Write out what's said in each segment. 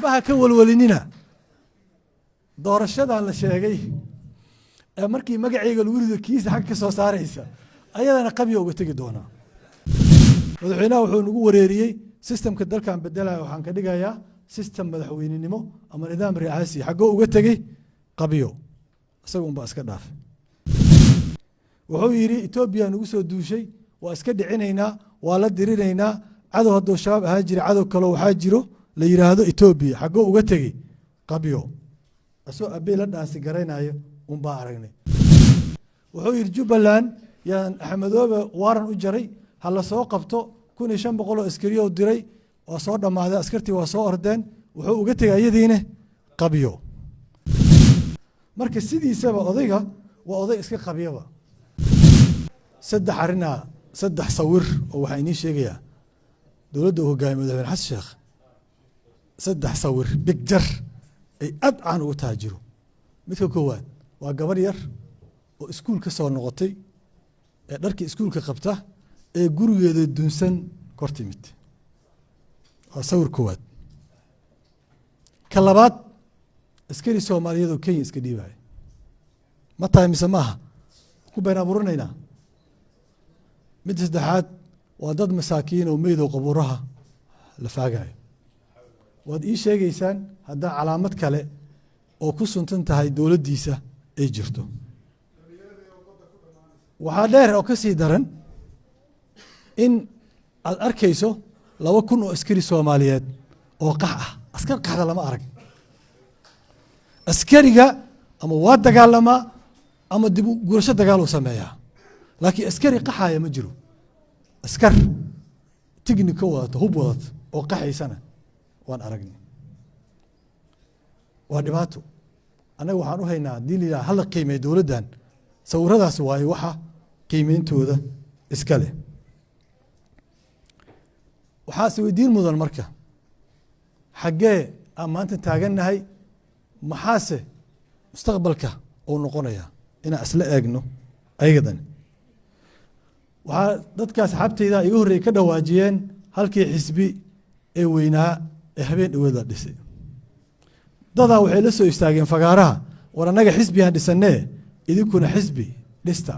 baha ka walwalinina doorashada la sheegay ee markii magacayga lagu rido kiisa xaq ka soo saaraysa ayadana qabiyo uga tagi doona madaxweynaha wuxuu nagu wareeriyay systemka dalkan bedelayo waxaan ka dhigayaa system madaxweynenimo ama nidaam ri'aasi xaqo uga tagay qabiyo isagu baa iska dhaaf wuxuu yiri Ethiopia nagu soo duushay waa iska dhicinaynaa waa la dirinaynaa cadow hadoo shabaab ahaa jira cadow kale waxa jiro la yiraahdo Ethiopia xaqo uga tagay qabiyo asoo abay la dhaasi gareynayo baa aragnay wuxuu yiri Jubbaland yaan Axmedoobe waaran u jaray hal soo qabto 1500 askari oo diray oo soo dhamaaday askartii waa soo ordeen wuxuu uga tagay ayadiina qabiyo marka sidiisaba odayga waa oday iska qabiyaba saddex sawir oo waxa inii sheegaya dawladda hogaamiye madaxweyne Xasan Sheekh saddex sawir picture ay aad aan ugu taajiro midka koowaad waa gabar yar oo iskuul ka soo noqotay ee dharkii iskuulka qabta ee gurigeeda dunsan kortimid waa sawir koowaad ka labaad askari Soomaaliyeed oo Kenya iska dhiibay ma tahay mise maaha ku been abuuranayna mid saddexaad waa dad masaakiin oo meedo qabuuraha la faagayo waad ii sheegaysaan hadda calaamad kale oo ku suntan tahay dawladdiisa ay jirto waxa dheer oo ka sii daran in aad arkayso 2000 oo askari Soomaaliyeed oo qax ah askar qaxda lama arag askariga ama waa dagaalama ama dib u gurasho dagaal u sameeyaa laakiin askari qaxaya ma jiro askar tignika wadato hub wadato oo qaxaysana waan aragnay waa dhibaato anaga waxaan u haynaa diinila hal qiimeey dawladdan sawiradaas waay waxa qiimeentooda iska leh waxaa si weydiin mudan marka xagee maanta taagannahay maxaase mustaqbalka uu noqonaya inaan isla eegno ayadan waxaa dadkaas xabtayda iga horreeyay ka dhawaajiyeen halkii xisbi ee weynaa ee habeen dhaweed dhisay dadaa waxay la soo istaageen fagaaraha war anaga xisbiyaan dhisanee idinkuna xisbi dhista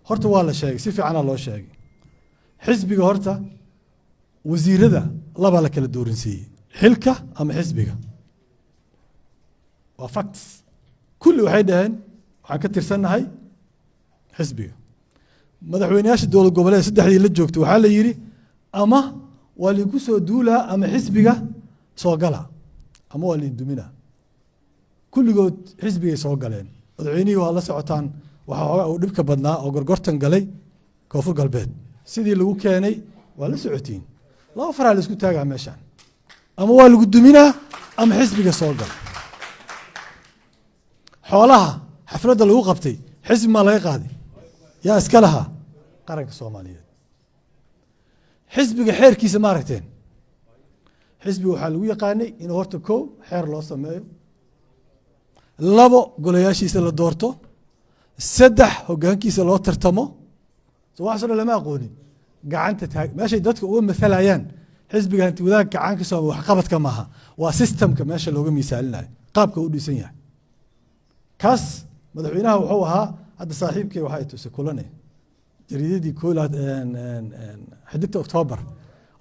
horta waa la sheegay si fiican loo sheegay xisbiga horta wasiirada laba la kala dooransiiyay xilka ama xisbiga waa facts kulli waxay dhaheen waxaan ka tirsanahay xisbiga madaxweynayaasha dowlad goboleed saddexdii la joogtay waxaa la yiri ama waa ligu soo duulaa ama xisbiga soo gala ama waa lidumina kulligood xisbigay soo galeen madaxweynihii waa la socotaan waxa uu dhibka badnaa oo gorgortan galay koonfur galbeed sidii lagu keenay waa la socotiin laba faraa la isku taagaa meeshaan ama waa lagu duminaa ama xisbiga soo gala xoolaha xafladda lagu qabtay xisbi ma laga qaaday yaa iska lahaa qaranka Soomaaliyeed xisbiga xeerkiisa ma aragteen xisbiga waxaa lagu yaqaanay in horta koow xeer loo sameeyo labo golayaashiisa la doorto saddex hoggaankiisa loo tartamo soo wax soo lama aqoonin gacanta taag meesha dadka uga masalayaan xisbiga inta wadaag gacanka soo wax qabadka maaha waa systemka meesha looga miisaalinayo qaabka uu dhisan yahay kaas madaxweynaha wuxuu ahaa hadda saaxiibkay waxa ay tusay kulanay jariidadii koolaad xiddigta Oktoobar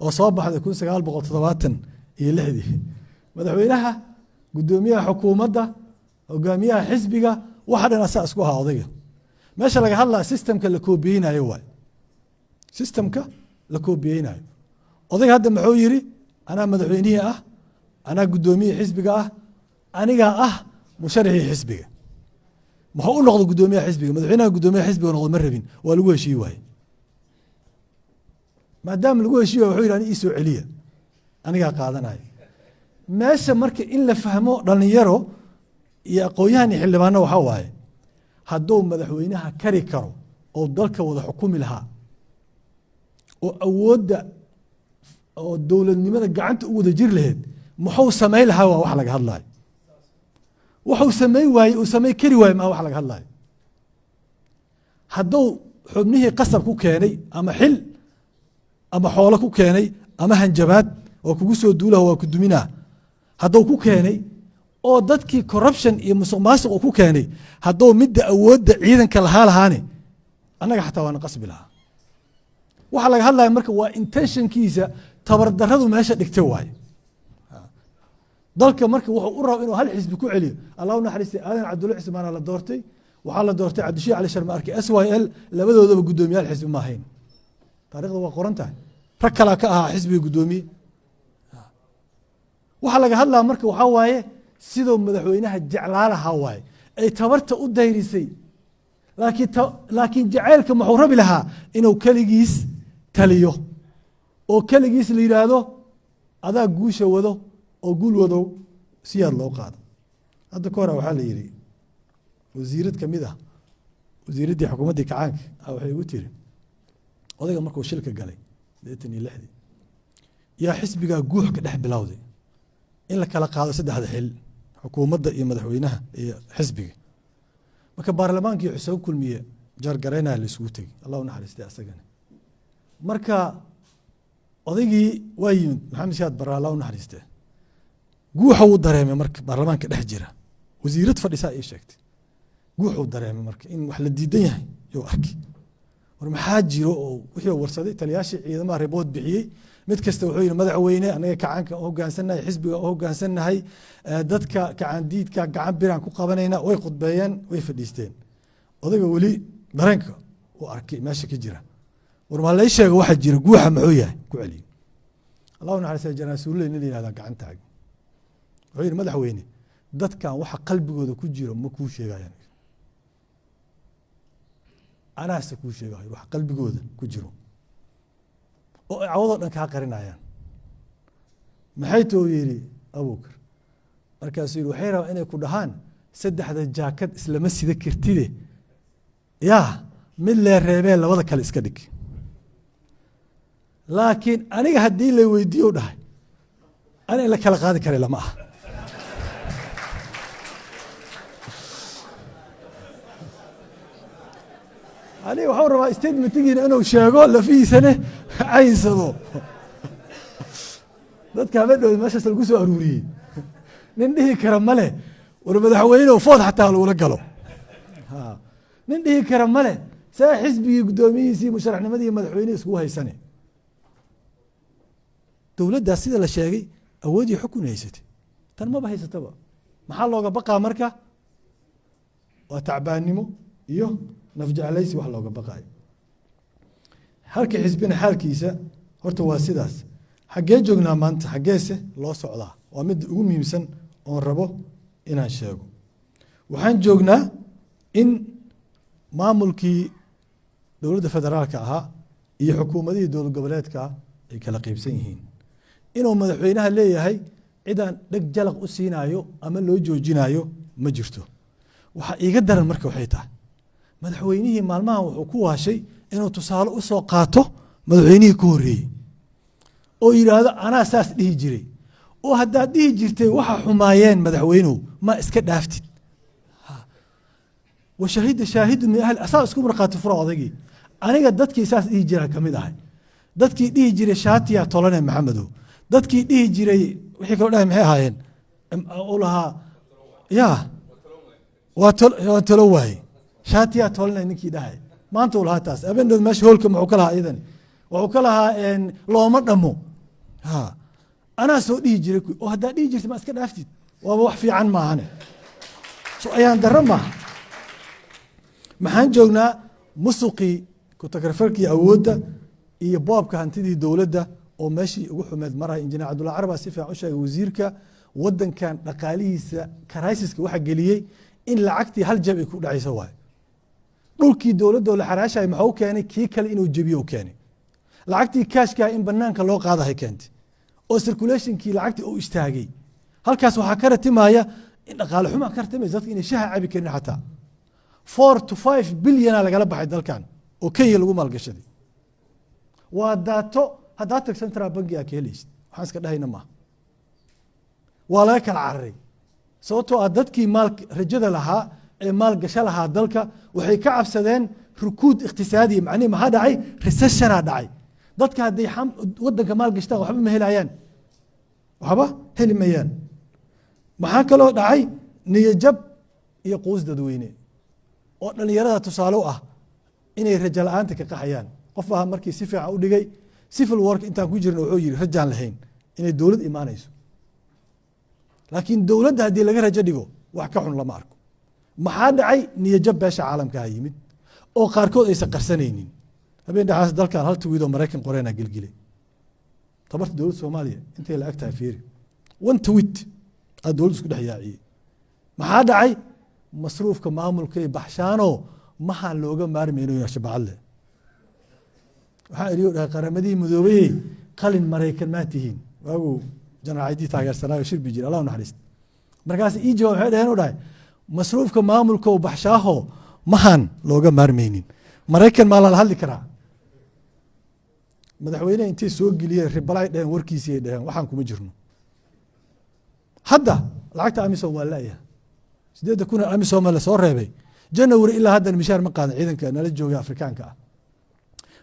oo soo baxday 1976 madaxweynaha gudoomiyaha xukuumadda hogaamiyaha xisbiga waxa dhan asaas ku ahaa odayga meesha laga hadlaa systemka la koobiyeynayo waay systemka la koobiyeynayo odayga hadda muxuu yiri ana madaxweynihi ah ana gudoomiyaha xisbiga ah aniga ah musharaxii xisbiga muxuu u noqday gudoomiyaha xisbiga madaxweynaha gudoomiyaha xisbiga noqday ma rabin waa lagu heshiiyay waay maadaama lagu heshiiyay wuxuu yiraahdaa ii soo celiya aniga qaadanay meesha marka in la fahmo dhalinyaro iyo aqoonyahan xildhibaano waxa waaye hadduu madaxweynaha kari karo oo dalka wada xukumi lahaa oo awoodda oo dawladnimada gacanta u wada jir lahayd muxuu sameey lahaa waa wax laga hadlayo wuxuu sameey waayay uu sameey kari waayay ma wax laga hadlayo hadduu xubnihii qasab ku keenay ama xil ama xoolo ku keenay ama hanjabaad oo kugu soo duulaha waa ku duminaa hadduu ku keenay oo dadkii corruption iyo musuq maasuq uu ku keenay hadduu midda awoodda ciidanka lahaane annaga xataa waana qasbi lahaa waxa laga hadlaya marka waa intentionkiisa tabardarradu meesha dhigtay waaye dalka marka wuxuu u rabo inuu hal xisbi ku celiyo allahu naxariistay aadan cabdulla cismaana la doortay waxaa la doortay cabdishii cali sharma arki syl labadoodaba guddoomiyaal xisbi ma ahayn taarikhda waa qoran tahay rag kalaa ka ahaa xisbiga guddoomiye waxaa laga hadlaa marka waxaa waaye sidoo madaxweynaha jeclaa lahaa waaye ay tabarta u dayrisay laakiin jacaylka muxuu rabi lahaa inuu keligiis taliyo oo keligiis la yidhaahdo adaa guusha wado oo guul wadow siyaad loo qaado hadda ka hora waxaa la yidhi wasiirad ka mid ah wasiiraddii xukuumaddii kacaanka waxay igu tiri odayga markuu shilka galay 86 yaa xisbigaa guux ka dhex bilowday in la kala qaado saddexda xil xukuumadda iyo madaxweynaha iyo xisbiga marka baarlamaankii xusoo kulmiye jargaraynaya la isugu tegey allah u naxariistay asagana marka odaygii waa yimid maxamed siyaad barre allah u naxariistay guuxa wuu dareemay marka baarlamaanka dhex jira wasiirad fadhisaa ii sheegtay guuxuu dareemay marka in wax la diidan yahay yuu arkay war maxaa jiro oo wixii warsaday taliyaashii ciidamaha ribood bixiyey mid kasta wuxuu yidhi madaxweyne anaga kacaanka u hoggaansannahay xisbiga u hoggaansannahay dadka kacaandiidka gacan biraan ku qabanayna way khudbeeyeen way fadhiisteen odayga weli dareenka uu arkay meesha ka jira war maa lay sheega waxa jira guuxa muxuu yahay ku celiyo allahu naxariistay janaasuulley nin la yihahdaa gacantaaga wuxuu yidhi madaxweyne dadkan waxa qalbigooda ku jiro ma kuu sheegayaan anaase kuu sheegayo wax qalbigooda ku jiro oo ay cawadoo dhan kaa qarinayaan maxay too yidhi abuukar markaasuu yidhi waxay rabaan inay ku dhahaan saddexda jaakad islama sida kartide yaa mid lee reebee labada kale iska dhig laakiin aniga haddii la weydiiyo dhahay ana in la kala qaadi karay lama aha aniga waxuu rabaa statementigiina inuu sheego lafihiisane caynsado dadka habadhooda meeshaas lagu soo aruuriyey nin dhihi kara male war madaxweynehu food xataa lagula galo nin dhihi kara male saa xisbigii guddoomiyihiisii musharaxnimadii madaxweynihii iskugu haysane dowladdaas sida la sheegay awoodii xukun haysatay tan maba haysataba maxaa looga baqaa marka waa tacbaannimo iyo nafjeclaysi wax looga baqaayo halka xisbina xaalkiisa horta waa sidaas xaggee joognaa maanta xaggeese loo socdaa waa midda ugu muhiimsan oon rabo inaan sheego waxaan joognaa in maamulkii dowladda federaalka ahaa iyo xukuumadihii dowlad goboleedka ay kala qaybsan yihiin inuu madaxweynaha leeyahay cidaan dheg jalaq u siinaayo ama loo joojinaayo ma jirto waxaa iiga daran marka waxay tahay madaxweynihii maalmahan wuxuu ku waashay inuu tusaale u soo qaato madaxweynihii ku horreeyey oo yidhaahdo anaa saas dhihi jiray oo haddaad dhihi jirtay waxa xumaayeen madaxweynuhu ma iska dhaaftid wa shahida shaahidun min ahli asaa isku markhaati fura odaygii aniga dadkii saas dhihi jiraa ka mid ahay dadkii dhihi jiray shaatiyaa tolane maxamedow dadkii dhihi jiray wixii kaloo dhahay maxay ahaayeen u lahaa ya waa tolo waaye shaatiyaa tolane ninkii dhahay maanta u lahaa taas abeendood meesha hoolka muxuu ka lahaa iyadani wuxuu ka lahaa looma dhamo anaa soo dhihi jiray oo haddaa dhihi jirtay ma iska dhaaftid waaba wax fiican maahane so ayaan darro maaha maxaan joognaa musuqii ku-takarfarkii awoodda iyo boobka hantidii dowladda oo meeshii ugu xumeed maraya injineer cabdulla carabaa si fiican u sheegay wasiirka waddankan dhaqaalihiisa karaisiska waxa geliyey in lacagtii hal jab ay ku dhacayso waayo dhulkii dowladda oo la xaraashahay maxuu keenay kii kale inuu jebiyo u keenay lacagtii kaashkaa in banaanka loo qaadahay keentay oo circulationkii lacagtii uu istaagay halkaas waxaa ka ratimaya in dhaqaale xumaa ka ratimaysa dadka inay shaha cabi karin xataa 4 to 5 bilyana lagala baxay dalkan oo Kenya lagu maalgashaday waa daato haddaad tag central bank aa ka helaysid waxaan iska dhahayna maaha waa laga kala cararay sababtoo ah dadkii maal rajada lahaa ee maal gasho lahaa dalka waxay ka cabsadeen rukuud iqtisaadi macnaheedu maxaa dhacay recessionaa dhacay dadka hadday waddanka maal gashtaan waxba ma helayaan waxba heli mayaan maxaa kaloo dhacay niyajab iyo quus dadweyne oo dhalinyarada tusaale u ah inay rajo la'aanta ka qaxayaan. qof baa markii si fiican u dhigay civil work intaan ku jirna wuxuu yidhi rajaan lahayn inay dowlad imaanayso, laakiin dowladda haddii laga rajo dhigo wax ka xun lama arko. maxaa dhacay niyajab beesha caalamkaha yimid oo qaarkood aysan qarsanaynin. habeen dhaxaas dalkan hal tweet oo Maraykan qoreenaa gelgelay tabarta dowladda Soomaaliya intay la ag tahay fiiri, one tweet aa dowladda isku dhex yaaciyey. maxaa dhacay masruufka maamulka iyo baxshaanoo maxaan looga maarmayno shabacad leh. waxaa iriyo dhahay qaramadii midoobay qalin Maraykan ma tihiin waagu janaacidii taageersanaayo shirbi jir Allah naxariist. markaas ii jawaab waxay dhaheen u dhahay masruufka maamulka oo baxshaaho maxaan looga maarmaynin. Maraykan ma la hadli karaa? madaxweyne intii soo geliyay ribalay dhaheen warkiisii ay dhaheen waxaan kuma jirno. hadda lacagta amisom waa laayahay 8,000 amisom la soo reebay January ilaa hadda mishaar ma qaadan ciidanka nala jooga Afrikaanka ah.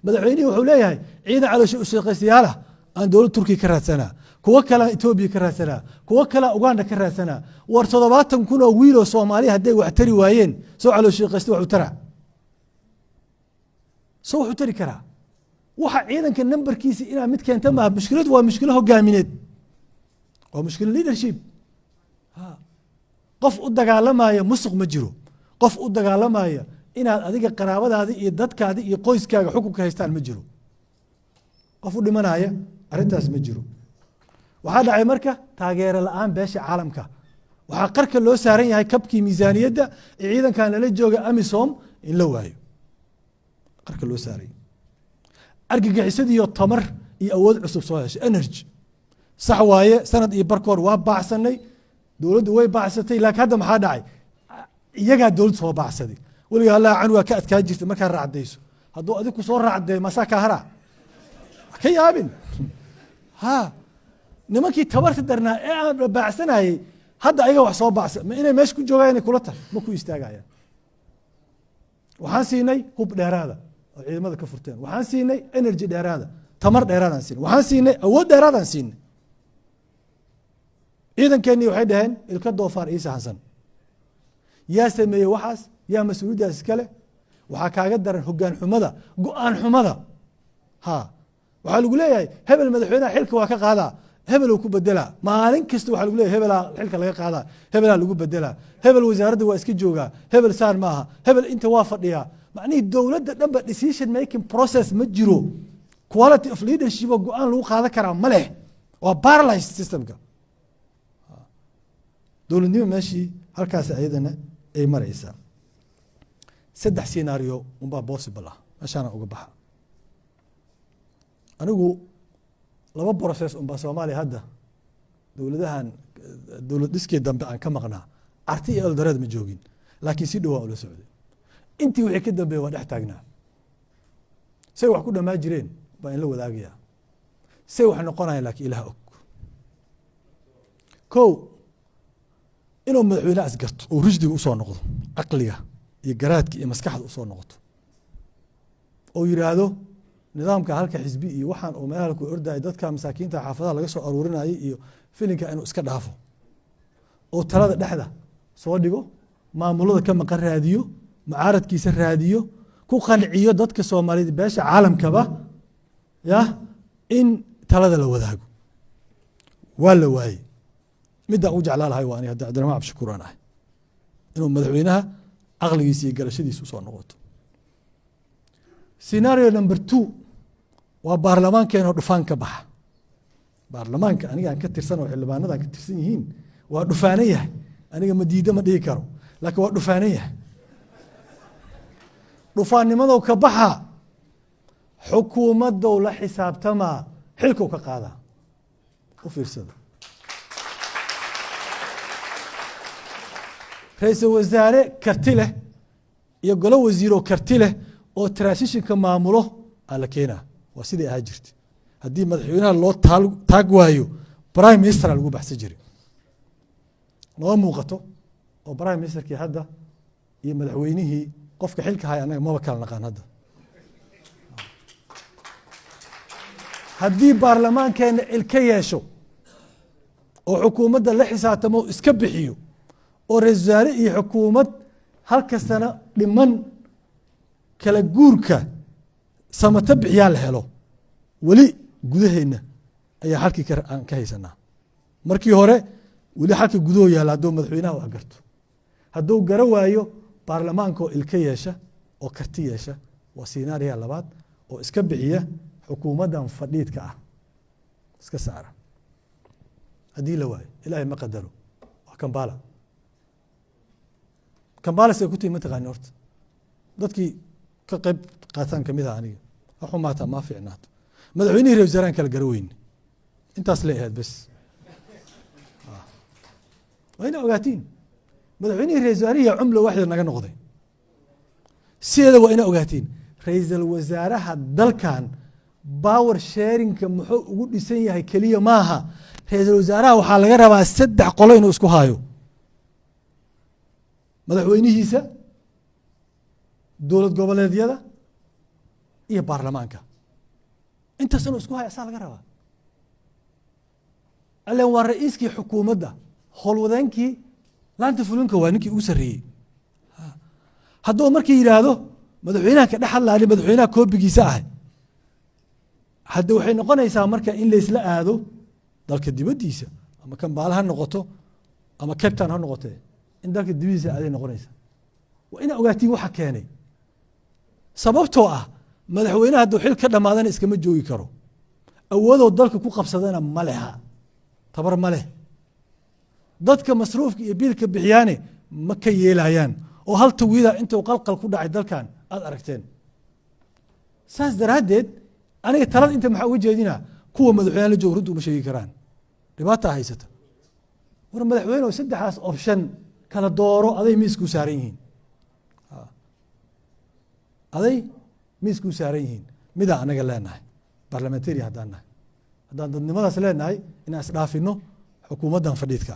madaxweynuhu wuxuu leeyahay ciidan caloosha u shaqaystayaal aan dowlad Turkiga ka raadsanaa, kuwa kale Ethiopia ka raadsanaa, kuwa kale Uganda ka raadsanaa. war 70,000 oo wiil oo Soomaali hadday wax tari waayeen soo caloosha shaqaysta wax u tara soo wax u tari karaa. waxa ciidanka nambarkiisa inaa mid keenta ma mushkilad, waa mushkilo hogaamineed, waa mushkilo leadership. qof u dagaalamaya musuq ma jiro, qof u dagaalamaya inaad adiga qaraabadaada iyo dadkaada iyo qoyskaaga xukunka haystaan ma jiro, qof u dhimanaya arrintaas ma jiro. waxaa dhacay marka taageero la'aan beesha caalamka. waxaa qarka loo saaran yahay kabkii miisaaniyadda ee ciidankan lala jooga amisom in la waayo, qarka loo saaray. argagixisadiiyo tamar iyo awood cusub soo heshay energy. sax waaye sanad iyo barkoor waa baacsanay, dowladdu way baacsatay, laakiin hadda maxaa dhacay iyagaa dowlad soo baacsaday. weligaa allah can waa ka adkaa jirta markaa raacdayso, hadduu adigu soo raacdee masaa kaa haraa ka yaabin. nimankii tabarta darnaa ee aan baacsanayay hadda ayaga wax soo baacsan ma inay meesha ku joogaan inay kula tahay ma ku istaagayaan. waxaan siinay hub dheeraada oo ciidamada ka furteen, waxaan siinay energy dheeraada, tamar dheeraadaan siinay, waxaan siinay awood dheeraadaan siinay. ciidankeenii waxay dhaheen ilka doofaar ii sahansan. yaa sameeyey waxaas? yaa mas-uuliyaddaas iskale? waxaa kaaga daran hogaan xumada, go-aan xumada. waxaa lagu leeyahay hebel madaxweynaha xilka waa ka qaadaa, hebeluu ku bedelaa. maalin kasta waxaa lagu leeyahay hebelaa xilka laga qaadaa, hebelaa lagu bedelaa, hebel wasaaradda waa iska joogaa, hebel saan maaha, hebel inta waa fadhiyaa. macnihii dowladda dhanba decision making process ma jiro, quality of leadership oo go-aan lagu qaadan karaa ma leh, waa paralyzed systemka. dowladnimo meeshii halkaas ayadana ay maraysaa. 3 scenario unbaa possible ah meeshaana uga baxa. anigu 2 process unbaa Soomaaliya hadda dowladahan dowlad dhiskii dambe aan ka maqnaa. arti iyo eldoreed ma joogin, laakiin si dhawaa ula socday. intii wixii ka dambeeyay waa dhex taagnaa. say wax ku dhamaa jireen baa in la wadaagayaa, say wax noqonayaan laakiin ilaah og. kow inuu madaxweyne asgarto oo rushdiga usoo noqdo, caqliga iyo garaadka iyo maskaxda usoo noqoto, oo yiraahdo nidaamka halka xisbi iyo waxaan oo meelaha ku orday dadka masaakiinta xaafadaha laga soo aruurinayay iyo filinka inuu iska dhaafo, oo talada dhexda soo dhigo, maamulada ka maqan raadiyo, mucaaradkiisa raadiyo, ku qanciyo dadka Soomaaliyeed beesha caalamkaba in talada la wadaago. waa la waayey. midda uu jeclaa lahay waa hadda Cabdiraxmaan Cabdishakuur aan ahay inuu madaxweynaha aqligiisa iyo garashadiisa usoo noqoto. scenario number 2 waa baarlamaankeena oo dhufaan ka baxa. baarlamaanka aniga aan ka tirsan oo xildhibaanada aan ka tirsan yihiin waa dhufaanan yahay. aniga ma diida ma dhihi karo, laakiin waa dhufaanan yahay. dhufaannimadoo ka baxa, xukuumaddow la xisaabtamaa, xilkuu ka qaadaa. u fiirsada. ra-iisul wasaare karti leh iyo golo wasiiroo karti leh oo transitionka maamulo aa la keenaa. waa sidai ahaa jirta. haddii madaxweynaha loo taag waayo prime minister lagu baxsan jiray. noo muuqato oo prime ministerkii hadda iyo madaxweynihii qofka xilka haya anaga maba kala naqaan hadda. haddii baarlamaankeena ilka yeesho oo xukuumadda la xisaabtamo iska bixiyo oo ra'iisul wasaare iyo xukuumad halkastana dhiman kala guurka samata bixiyaa la helo weli gudaheenna ayaa halkii aan ka haysanaa markii hore weli halka gudaho yaalla hadduu madaxweynaha wax garto hadduu gara waayo baarlamaanka oo ilka yeesha oo karti yeesha waa sinaariya labaad oo iska bixiya xukuumaddan fadhiidka ah iska saara haddii la waayo ilaahay ma qadaro waa kambala kambala say ku tihi mataqaani horta dadkii ka qayb qaataan kamid ah aniga ha xumaataa ma fiicnaato madaxweynihii ra-isul wasaarahan kala gara weyne intaas la ahayd bes waa ina ogaatiin madaxweynihii ra-isul wasaarihi cumlo waxda naga noqday sideeda waa ina ogaatiin ra-iisul wasaaraha dalkan power sharingka muxuu ugu dhisan yahay keliya maaha ra-iisul wasaaraha waxaa laga rabaa 3 qolo inuu isku hayo madaxweynihiisa dowlad goboleedyada iyo baarlamaanka intaas inuu isku hayo asaa laga rabaa allen waa ra-iiskii xukuumadda howlwadeenkii laanta fulinka waa ninkii ugu sarreeyey hadduu markii yidhaahdo madaxweynaha ka dhex hadlaani madaxweynaha koobigiisa ahay hadda waxay noqonaysaa marka in laysla aado dalka dibaddiisa ama kambaala ha noqoto ama cape town ha noqotee in dalka dibadiisa aaday noqonaysaa waa inaa ogaatiin waxa keenay sababtoo ah madaxweynaha hadduu xil ka dhammaadana iskama joogi karo awoodoo dalka ku qabsadana ma leha tabar ma leh dadka masruufka iyo biilka bixiyaane ma ka yeelayaan oo hal tawiida intuu qalqal ku dhacay dalkan aad aragteen saas daraaddeed aniga talada inta maxaa uga jeedinaa kuwa madaxweynaha la jooga runta uma sheegi karaan dhibaataa haysata war madaxweyne oo 3 option kala dooro aday miiskuu saaran yihiin aday miiskuu saaran yihiin midaa anaga leenahay parliamentary haddaan nahay haddaan dadnimadaas leenahay inaan isdhaafino xukuumaddan fadhiidka